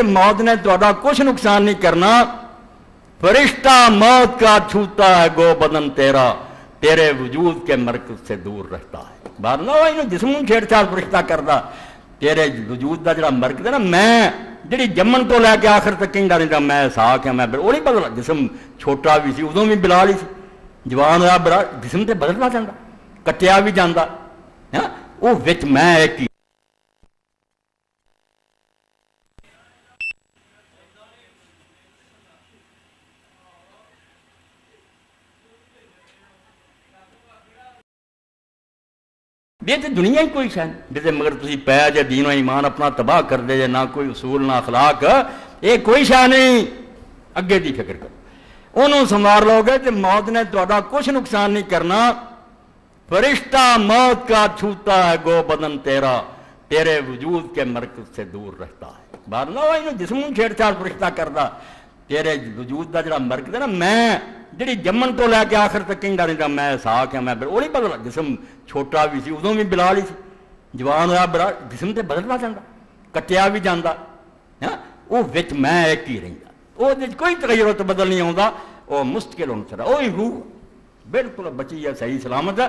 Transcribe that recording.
موت نے تہاڈا کچھ نقصان نہیں کرنا، فرشتہ موت کا چھوتا ہے گو بدن تیرا، تیرے وجود کے مرکز سے دور رہتا ہے۔ بات نہ ہوئی جسم چھیڑ چھاڑ فرشتہ کردا، تیرے وجود کا جڑا مرکز ہے نا، میں جڑی جمن تو لے کے آخر تک کہندا رہندا میں ساکھ ہاں، میں وہ نہیں بدلا۔ جسم چھوٹا بھی سی ادوں بھی بلال ہی سی، جوان ہوا بڑا، جسم تے بدلنا جاندا، کٹیا بھی جاندا، ہاں وہ وچ میں ایک ہی۔ یہ تو دنیا ہی کوئی شہ جیسے مگر تسی پی جے دین و ایمان اپنا تباہ کر دے جے، نہ کوئی اصول نہ اخلاق، یہ کوئی شہ نہیں، اگے دی فکر کرو، انہوں سنوار لو گے تو موت نے تہاڈا کچھ نقصان نہیں کرنا، فرشتہ موت کا چھوتا ہے گو بدن تیرا، تیرے وجود کے مرکز سے دور رہتا ہے۔ بات نہ ہوئی جسم چھیڑ چھاڑ فرشتہ کردا، تیرے وجود کا جڑا مرکز ہے نا، میں جڑی جمن تو لے کے آخر تک کہندا رہندا میں ساکھ ہاں، میں وہ نہیں بدلا۔ جسم چھوٹا بھی سی ادوں بھی بلال ہی سی، جوان ہوا بڑا، جسم تے بدلنا جاندا، کٹیا بھی جاندا، ہاں وہ وچ میں ایک ہی رہندا، وہ کوئی تغیر و تبدل نہیں آوندا، وہ مستقل عنصر ہے، وہی روح بالکل بچی ہے، صحیح سلامت ہے۔